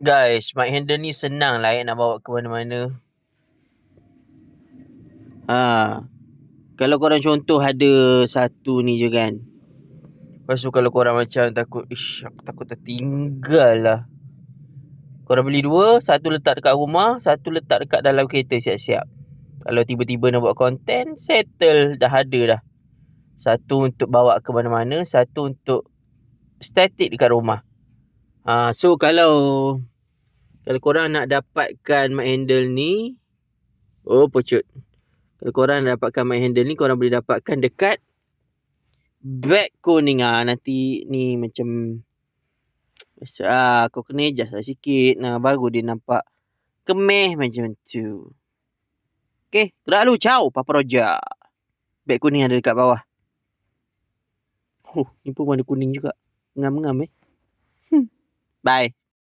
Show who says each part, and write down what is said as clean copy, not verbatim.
Speaker 1: Guys, mic handle ni senang lah nak bawa ke mana-mana. Kalau korang contoh ada satu ni je kan. Lepas tu kalau korang macam takut, aku takut tertinggal lah. Korang beli dua, satu letak dekat rumah, satu letak dekat dalam kereta siap-siap. Kalau tiba-tiba nak buat konten, settle, dah ada dah. Satu untuk bawa ke mana-mana, satu untuk static dekat rumah. So kalau korang nak dapatkan mic handle ni, pocut. Kalau korang nak dapatkan mic handle ni, korang boleh dapatkan dekat beg kuning. Nanti ni macam kau kena adjust lah sikit. Baru dia nampak kemeh macam tu. Okay, gerak lu. Ciao, Papa Roja. Beg kuning ada dekat bawah. Ni pun warna kuning juga. Ngam-ngam Bye.